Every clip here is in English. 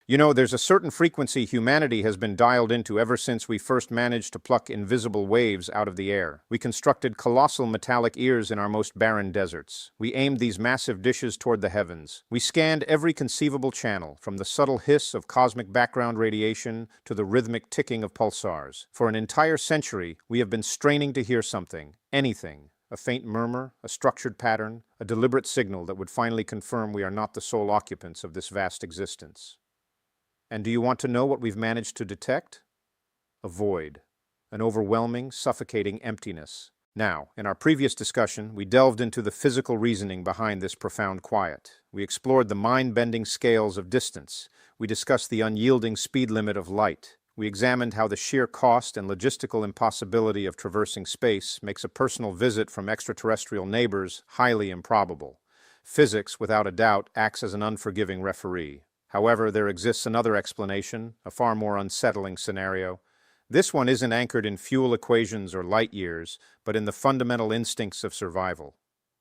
You know, there's a certain frequency humanity has been dialed into ever since we first managed to pluck invisible waves out of the air. We constructed colossal metallic ears in our most barren deserts. We aimed these massive dishes toward the heavens. We scanned every conceivable channel, from the subtle hiss of cosmic background radiation to the rhythmic ticking of pulsars. For an entire century, we have been straining to hear something, anything. A faint murmur, a structured pattern, a deliberate signal that would finally confirm we are not the sole occupants of this vast existence. And do you want to know what we've managed to detect? A void. An overwhelming, suffocating emptiness. Now, in our previous discussion, we delved into the physical reasoning behind this profound quiet. We explored the mind-bending scales of distance. We discussed the unyielding speed limit of light. We examined how the sheer cost and logistical impossibility of traversing space makes a personal visit from extraterrestrial neighbors highly improbable. Physics, without a doubt, acts as an unforgiving referee. However, there exists another explanation, a far more unsettling scenario. This one isn't anchored in fuel equations or light years, but in the fundamental instincts of survival.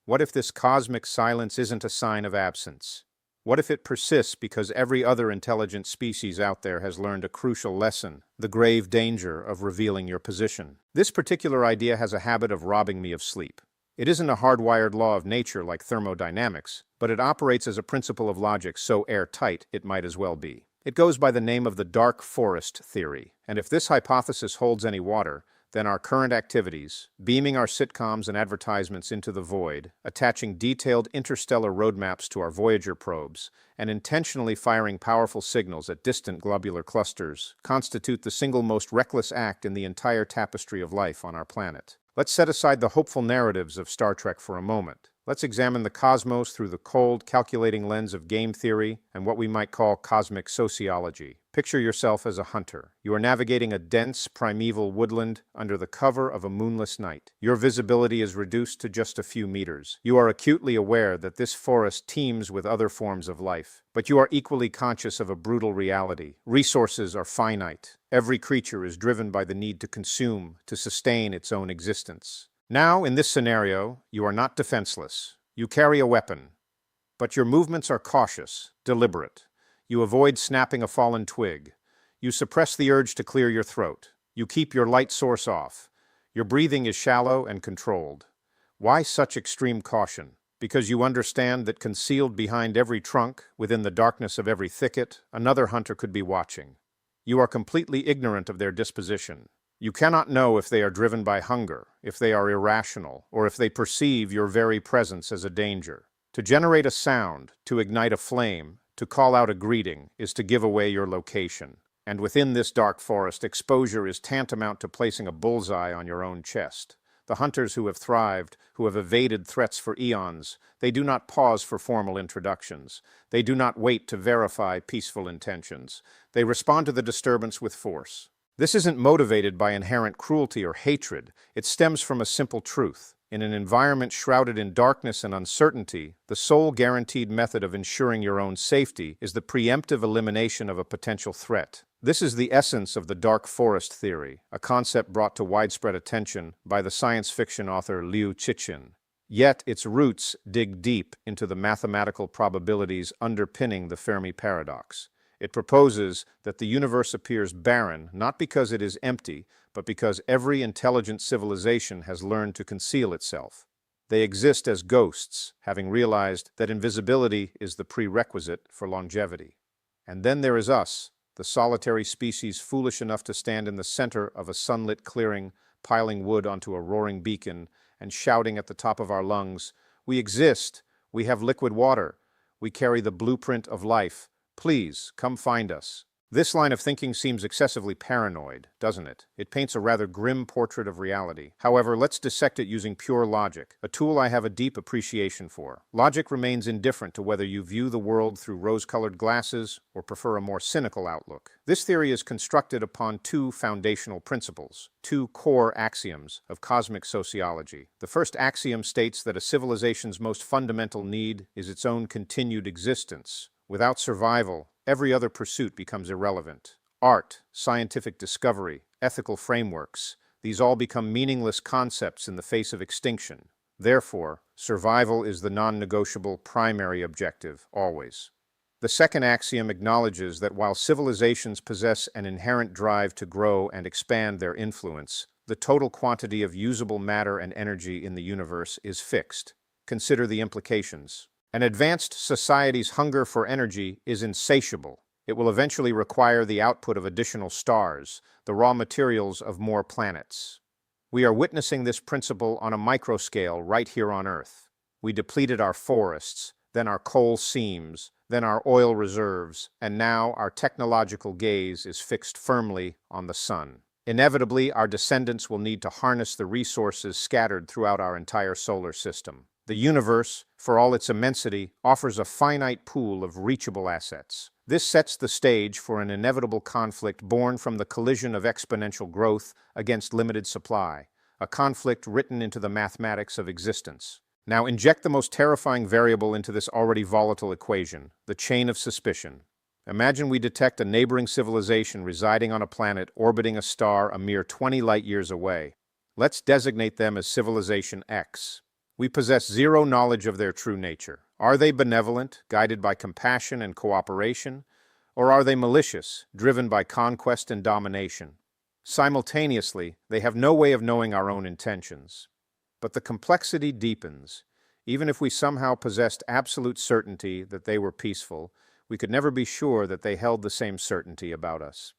What if this cosmic silence isn't a sign of absence? What if it persists because every other intelligent species out there has learned a crucial lesson, the grave danger of revealing your position? This particular idea has a habit of robbing me of sleep. It isn't a hardwired law of nature like thermodynamics, but it operates as a principle of logic so airtight it might as well be. It goes by the name of the dark forest theory, and if this hypothesis holds any water, then our current activities, beaming our sitcoms and advertisements into the void, attaching detailed interstellar roadmaps to our Voyager probes, and intentionally firing powerful signals at distant globular clusters, constitute the single most reckless act in the entire tapestry of life on our planet. Let's set aside the hopeful narratives of Star Trek for a moment. Let's examine the cosmos through the cold, calculating lens of game theory and what we might call cosmic sociology. Picture yourself as a hunter. You are navigating a dense, primeval woodland under the cover of a moonless night. Your visibility is reduced to just a few meters. You are acutely aware that this forest teems with other forms of life, but you are equally conscious of a brutal reality. Resources are finite. Every creature is driven by the need to consume, to sustain its own existence. Now, in this scenario, you are not defenseless. You carry a weapon, but your movements are cautious, deliberate. You avoid snapping a fallen twig. You suppress the urge to clear your throat. You keep your light source off. Your breathing is shallow and controlled. Why such extreme caution? Because you understand that concealed behind every trunk, within the darkness of every thicket, another hunter could be watching. You are completely ignorant of their disposition. You cannot know if they are driven by hunger, if they are irrational, or if they perceive your very presence as a danger. To generate a sound, to ignite a flame, to call out a greeting, is to give away your location. And within this dark forest, exposure is tantamount to placing a bullseye on your own chest. The hunters who have thrived, who have evaded threats for eons, they do not pause for formal introductions. They do not wait to verify peaceful intentions. They respond to the disturbance with force. This isn't motivated by inherent cruelty or hatred. It stems from a simple truth. In an environment shrouded in darkness and uncertainty, the sole guaranteed method of ensuring your own safety is the preemptive elimination of a potential threat. This is the essence of the dark forest theory, a concept brought to widespread attention by the science fiction author Liu Cixin. Yet its roots dig deep into the mathematical probabilities underpinning the Fermi Paradox. It proposes that the universe appears barren not because it is empty, but because every intelligent civilization has learned to conceal itself. They exist as ghosts, having realized that invisibility is the prerequisite for longevity. And then there is us, the solitary species foolish enough to stand in the center of a sunlit clearing, piling wood onto a roaring beacon, and shouting at the top of our lungs, "We exist! We have liquid water! We carry the blueprint of life! Please, come find us." This line of thinking seems excessively paranoid, doesn't it? It paints a rather grim portrait of reality. However, let's dissect it using pure logic, a tool I have a deep appreciation for. Logic remains indifferent to whether you view the world through rose-colored glasses or prefer a more cynical outlook. This theory is constructed upon two foundational principles, two core axioms of cosmic sociology. The first axiom states that a civilization's most fundamental need is its own continued existence. Without survival, every other pursuit becomes irrelevant. Art, scientific discovery, ethical frameworks, these all become meaningless concepts in the face of extinction. Therefore, survival is the non-negotiable primary objective, always. The second axiom acknowledges that while civilizations possess an inherent drive to grow and expand their influence, the total quantity of usable matter and energy in the universe is fixed. Consider the implications. An advanced society's hunger for energy is insatiable. It will eventually require the output of additional stars, the raw materials of more planets. We are witnessing this principle on a microscale right here on Earth. We depleted our forests, then our coal seams, then our oil reserves, and now our technological gaze is fixed firmly on the sun. Inevitably, our descendants will need to harness the resources scattered throughout our entire solar system. The universe, for all its immensity, offers a finite pool of reachable assets. This sets the stage for an inevitable conflict born from the collision of exponential growth against limited supply, a conflict written into the mathematics of existence. Now inject the most terrifying variable into this already volatile equation, the chain of suspicion. Imagine we detect a neighboring civilization residing on a planet orbiting a star a mere 20 light-years away. Let's designate them as Civilization X. We possess zero knowledge of their true nature. Are they benevolent, guided by compassion and cooperation, or are they malicious, driven by conquest and domination? Simultaneously, they have no way of knowing our own intentions. But the complexity deepens. Even if we somehow possessed absolute certainty that they were peaceful, we could never be sure that they held the same certainty about us.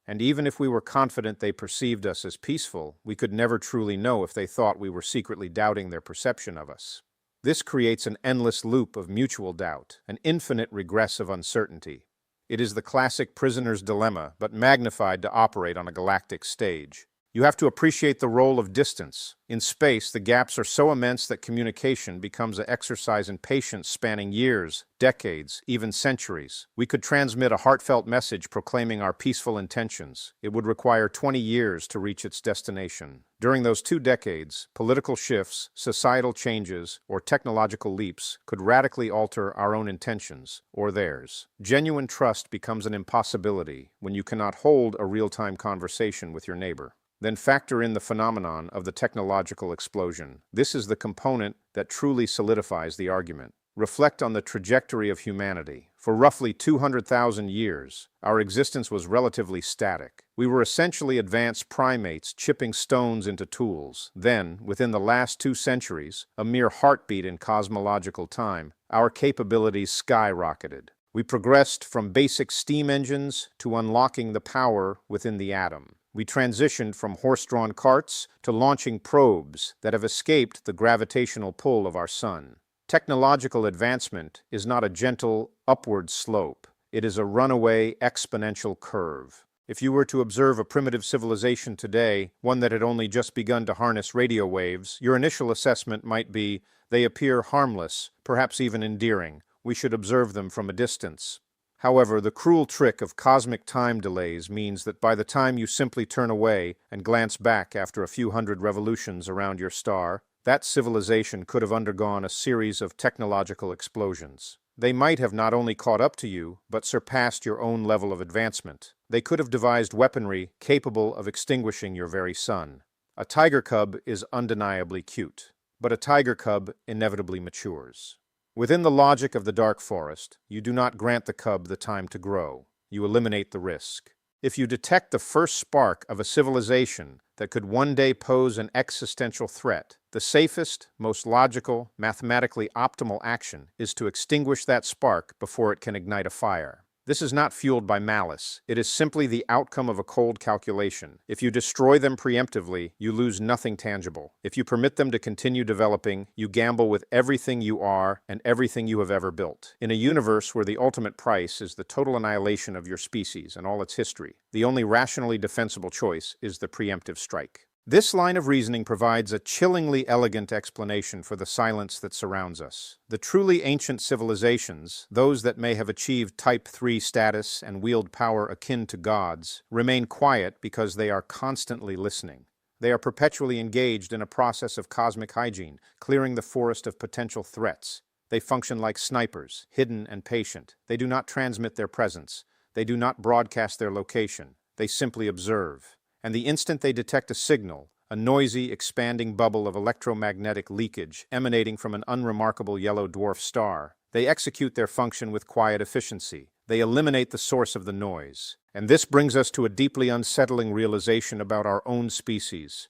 And even if we were confident they perceived us as peaceful, we could never truly know if they thought we were secretly doubting their perception of us. This creates an endless loop of mutual doubt, an infinite regress of uncertainty. It is the classic prisoner's dilemma, but magnified to operate on a galactic stage. You have to appreciate the role of distance. In space, the gaps are so immense that communication becomes an exercise in patience spanning years, decades, even centuries. We could transmit a heartfelt message proclaiming our peaceful intentions. It would require 20 years to reach its destination. During those 2 decades, political shifts, societal changes, or technological leaps could radically alter our own intentions, or theirs. Genuine trust becomes an impossibility when you cannot hold a real-time conversation with your neighbor. Then factor in the phenomenon of the technological explosion. This is the component that truly solidifies the argument. Reflect on the trajectory of humanity. For roughly 200,000 years, our existence was relatively static. We were essentially advanced primates chipping stones into tools. Then, within the last 2 centuries, a mere heartbeat in cosmological time, our capabilities skyrocketed. We progressed from basic steam engines to unlocking the power within the atom. We transitioned from horse-drawn carts to launching probes that have escaped the gravitational pull of our sun. Technological advancement is not a gentle, upward slope. It is a runaway, exponential curve. If you were to observe a primitive civilization today, one that had only just begun to harness radio waves, your initial assessment might be, they appear harmless, perhaps even endearing. We should observe them from a distance. However, the cruel trick of cosmic time delays means that by the time you simply turn away and glance back after a few hundred revolutions around your star, that civilization could have undergone a series of technological explosions. They might have not only caught up to you, but surpassed your own level of advancement. They could have devised weaponry capable of extinguishing your very sun. A tiger cub is undeniably cute, but a tiger cub inevitably matures. Within the logic of the dark forest, you do not grant the cub the time to grow. You eliminate the risk. If you detect the first spark of a civilization that could one day pose an existential threat, the safest, most logical, mathematically optimal action is to extinguish that spark before it can ignite a fire. This is not fueled by malice. It is simply the outcome of a cold calculation. If you destroy them preemptively, you lose nothing tangible. If you permit them to continue developing, you gamble with everything you are and everything you have ever built. In a universe where the ultimate price is the total annihilation of your species and all its history, the only rationally defensible choice is the preemptive strike. This line of reasoning provides a chillingly elegant explanation for the silence that surrounds us. The truly ancient civilizations, those that may have achieved Type 3 status and wield power akin to gods, remain quiet because they are constantly listening. They are perpetually engaged in a process of cosmic hygiene, clearing the forest of potential threats. They function like snipers, hidden and patient. They do not transmit their presence. They do not broadcast their location. They simply observe. And the instant they detect a signal, a noisy, expanding bubble of electromagnetic leakage emanating from an unremarkable yellow dwarf star, They execute their function with quiet efficiency. They eliminate the source of the noise. And this brings us to a deeply unsettling realization about our own species.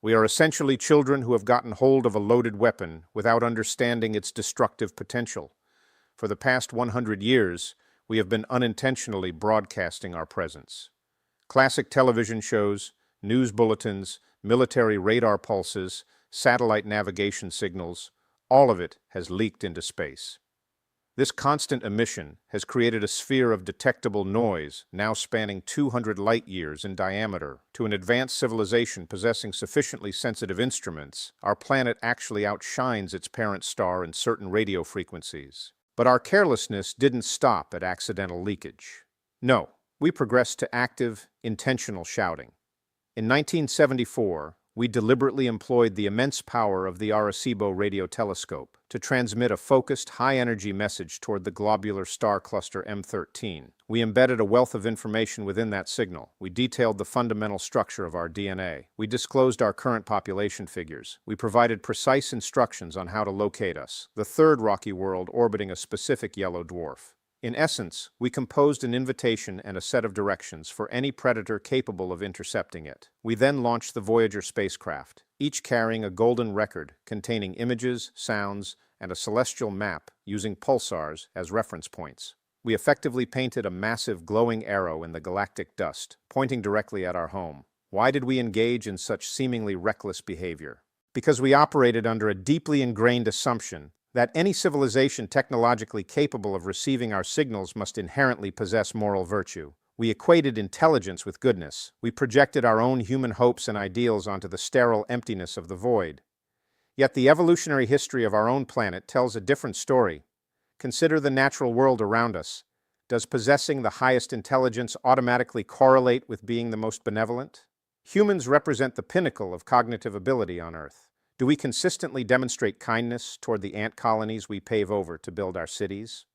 We are essentially children who have gotten hold of a loaded weapon without understanding its destructive potential. For the past 100 years, we have been unintentionally broadcasting our presence. Classic television shows, news bulletins, military radar pulses, satellite navigation signals, all of it has leaked into space. This constant emission has created a sphere of detectable noise now spanning 200 light-years in diameter. To an advanced civilization possessing sufficiently sensitive instruments, our planet actually outshines its parent star in certain radio frequencies. But our carelessness didn't stop at accidental leakage. No, we progressed to active, intentional shouting. In 1974, we deliberately employed the immense power of the Arecibo radio telescope to transmit a focused, high-energy message toward the globular star cluster M13. We embedded a wealth of information within that signal. We detailed the fundamental structure of our DNA. We disclosed our current population figures. We provided precise instructions on how to locate us, the third rocky world orbiting a specific yellow dwarf. In essence, we composed an invitation and a set of directions for any predator capable of intercepting it. We then launched the Voyager spacecraft, each carrying a golden record containing images, sounds, and a celestial map using pulsars as reference points. We effectively painted a massive glowing arrow in the galactic dust, pointing directly at our home. Why did we engage in such seemingly reckless behavior? Because we operated under a deeply ingrained assumption that any civilization technologically capable of receiving our signals must inherently possess moral virtue. We equated intelligence with goodness. We projected our own human hopes and ideals onto the sterile emptiness of the void. Yet the evolutionary history of our own planet tells a different story. Consider the natural world around us. Does possessing the highest intelligence automatically correlate with being the most benevolent? Humans represent the pinnacle of cognitive ability on Earth. Do we consistently demonstrate kindness toward the ant colonies we pave over to build our cities?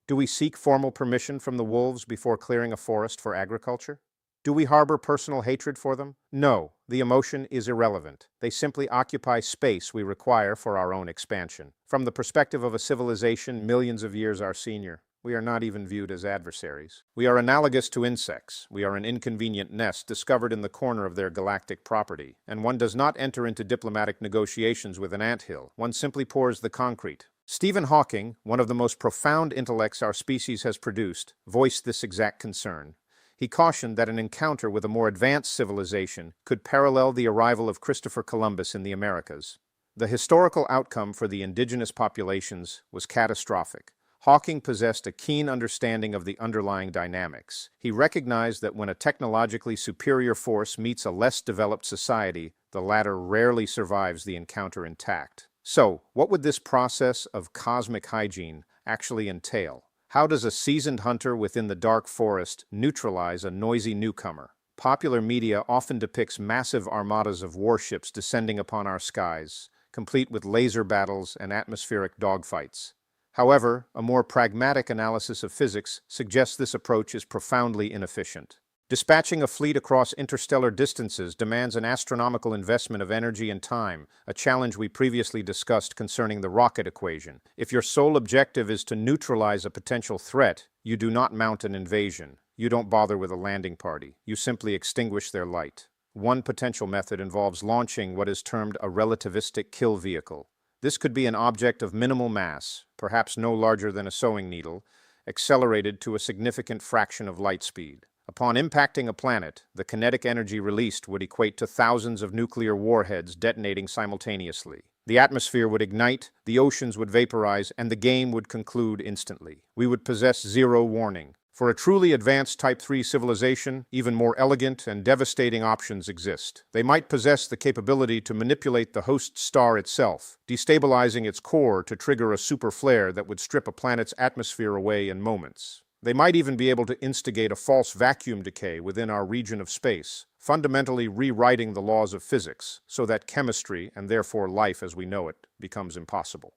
Do we seek formal permission from the wolves before clearing a forest for agriculture? Do we harbor personal hatred for them? No, the emotion is irrelevant. They simply occupy space we require for our own expansion. From the perspective of a civilization millions of years our senior, we are not even viewed as adversaries. We are analogous to insects. We are an inconvenient nest discovered in the corner of their galactic property, and one does not enter into diplomatic negotiations with an anthill. One simply pours the concrete. Stephen Hawking, one of the most profound intellects our species has produced, voiced this exact concern. He cautioned that an encounter with a more advanced civilization could parallel the arrival of Christopher Columbus in the Americas. The historical outcome for the indigenous populations was catastrophic. Hawking possessed a keen understanding of the underlying dynamics. He recognized that when a technologically superior force meets a less developed society, the latter rarely survives the encounter intact. So, what would this process of cosmic hygiene actually entail? How does a seasoned hunter within the dark forest neutralize a noisy newcomer? Popular media often depicts massive armadas of warships descending upon our skies, complete with laser battles and atmospheric dogfights. However, a more pragmatic analysis of physics suggests this approach is profoundly inefficient. Dispatching a fleet across interstellar distances demands an astronomical investment of energy and time, a challenge we previously discussed concerning the rocket equation. If your sole objective is to neutralize a potential threat, you do not mount an invasion. You don't bother with a landing party. You simply extinguish their light. One potential method involves launching what is termed a relativistic kill vehicle. This could be an object of minimal mass, perhaps no larger than a sewing needle, accelerated to a significant fraction of light speed. Upon impacting a planet, the kinetic energy released would equate to thousands of nuclear warheads detonating simultaneously. The atmosphere would ignite, the oceans would vaporize, and the game would conclude instantly. We would possess zero warning. For a truly advanced Type 3 civilization, even more elegant and devastating options exist. They might possess the capability to manipulate the host star itself, destabilizing its core to trigger a super flare that would strip a planet's atmosphere away in moments. They might even be able to instigate a false vacuum decay within our region of space, fundamentally rewriting the laws of physics so that chemistry, and therefore life as we know it, becomes impossible.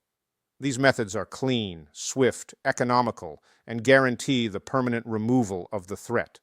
These methods are clean, swift, economical, and guarantee the permanent removal of the threat.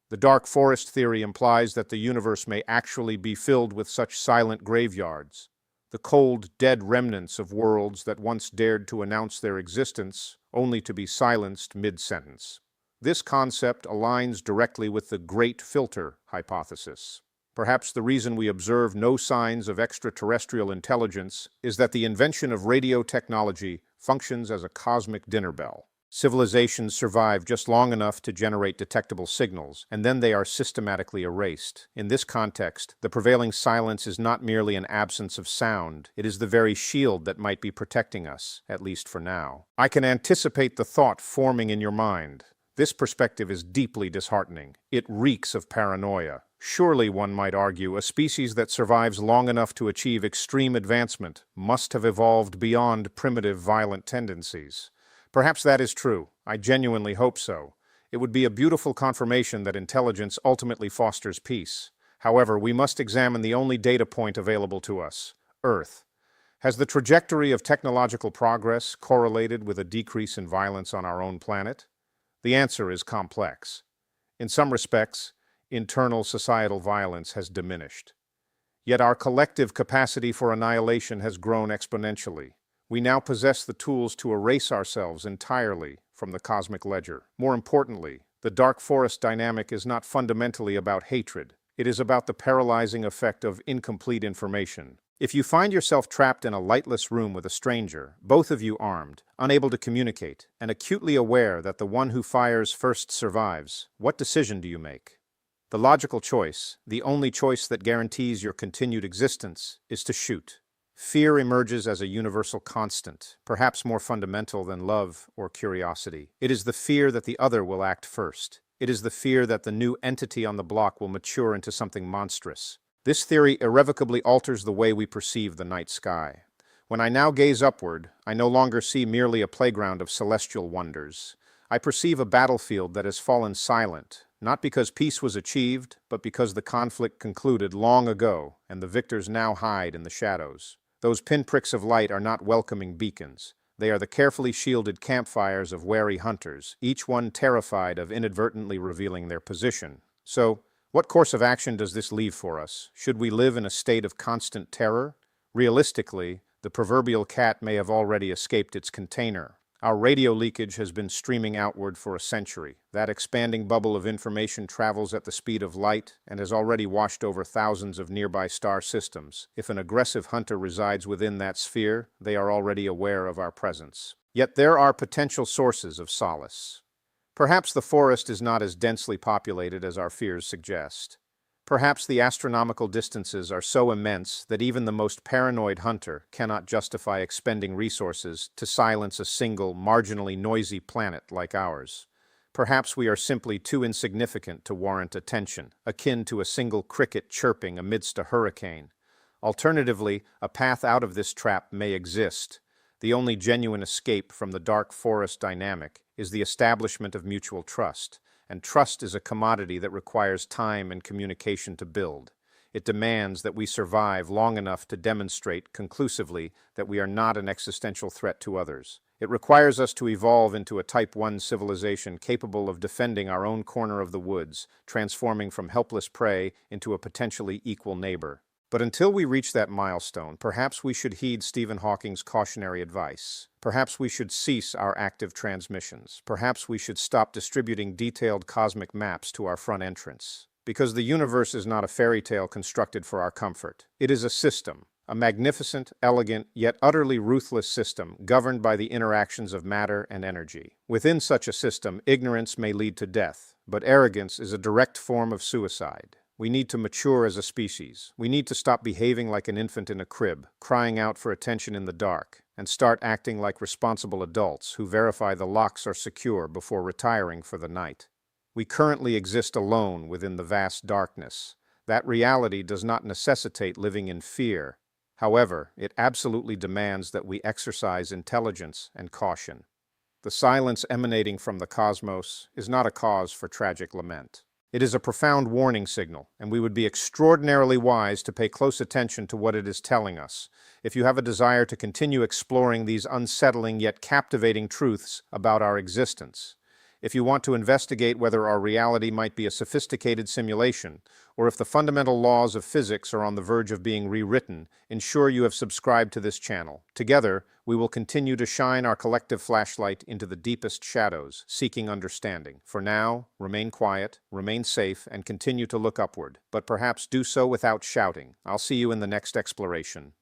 The dark forest theory implies that the universe may actually be filled with such silent graveyards. the cold, dead remnants of worlds that once dared to announce their existence, only to be silenced mid-sentence. This concept aligns directly with the Great Filter hypothesis. Perhaps the reason we observe no signs of extraterrestrial intelligence is that the invention of radio technology functions as a cosmic dinner bell. Civilizations survive just long enough to generate detectable signals, and then they are systematically erased. In this context, the prevailing silence is not merely an absence of sound, it is the very shield that might be protecting us, at least for now. I can anticipate the thought forming in your mind. This perspective is deeply disheartening. It reeks of paranoia. Surely, one might argue, a species that survives long enough to achieve extreme advancement must have evolved beyond primitive violent tendencies. Perhaps that is true. I genuinely hope so. It would be a beautiful confirmation that intelligence ultimately fosters peace. However, we must examine the only data point available to us: Earth. Has the trajectory of technological progress correlated with a decrease in violence on our own planet? The answer is complex. In some respects, internal societal violence has diminished. Yet our collective capacity for annihilation has grown exponentially. We now possess the tools to erase ourselves entirely from the cosmic ledger. More importantly, the dark forest dynamic is not fundamentally about hatred. It is about the paralyzing effect of incomplete information. If you find yourself trapped in a lightless room with a stranger, both of you armed, unable to communicate, and acutely aware that the one who fires first survives, what decision do you make? The logical choice, the only choice that guarantees your continued existence, is to shoot. Fear emerges as a universal constant, perhaps more fundamental than love or curiosity. It is the fear that the other will act first. It is the fear that the new entity on the block will mature into something monstrous. This theory irrevocably alters the way we perceive the night sky. When I now gaze upward, I no longer see merely a playground of celestial wonders. I perceive a battlefield that has fallen silent, not because peace was achieved, but because the conflict concluded long ago, and the victors now hide in the shadows. Those pinpricks of light are not welcoming beacons. They are the carefully shielded campfires of wary hunters, each one terrified of inadvertently revealing their position. So, what course of action does this leave for us? Should we live in a state of constant terror? Realistically, the proverbial cat may have already escaped its container. Our radio leakage has been streaming outward for a century. That expanding bubble of information travels at the speed of light and has already washed over thousands of nearby star systems. If an aggressive hunter resides within that sphere, they are already aware of our presence. Yet there are potential sources of solace. Perhaps the forest is not as densely populated as our fears suggest. Perhaps the astronomical distances are so immense that even the most paranoid hunter cannot justify expending resources to silence a single, marginally noisy planet like ours. Perhaps we are simply too insignificant to warrant attention, akin to a single cricket chirping amidst a hurricane. Alternatively, a path out of this trap may exist. The only genuine escape from the dark forest dynamic is the establishment of mutual trust, and trust is a commodity that requires time and communication to build. It demands that we survive long enough to demonstrate conclusively that we are not an existential threat to others. It requires us to evolve into a Type 1 civilization capable of defending our own corner of the woods, transforming from helpless prey into a potentially equal neighbor. But until we reach that milestone, perhaps we should heed Stephen Hawking's cautionary advice. Perhaps we should cease our active transmissions. Perhaps we should stop distributing detailed cosmic maps to our front entrance. Because the universe is not a fairy tale constructed for our comfort. It is a system, a magnificent, elegant, yet utterly ruthless system governed by the interactions of matter and energy. Within such a system, ignorance may lead to death, but arrogance is a direct form of suicide. We need to mature as a species. We need to stop behaving like an infant in a crib, crying out for attention in the dark, and start acting like responsible adults who verify the locks are secure before retiring for the night. We currently exist alone within the vast darkness. That reality does not necessitate living in fear. However, it absolutely demands that we exercise intelligence and caution. The silence emanating from the cosmos is not a cause for tragic lament. It is a profound warning signal, and we would be extraordinarily wise to pay close attention to what it is telling us. If you have a desire to continue exploring these unsettling yet captivating truths about our existence, If you want to investigate whether our reality might be a sophisticated simulation, or if the fundamental laws of physics are on the verge of being rewritten, ensure you have subscribed to this channel. Together, we will continue to shine our collective flashlight into the deepest shadows, seeking understanding. For now, remain quiet, remain safe, and continue to look upward, but perhaps do so without shouting. I'll see you in the next exploration.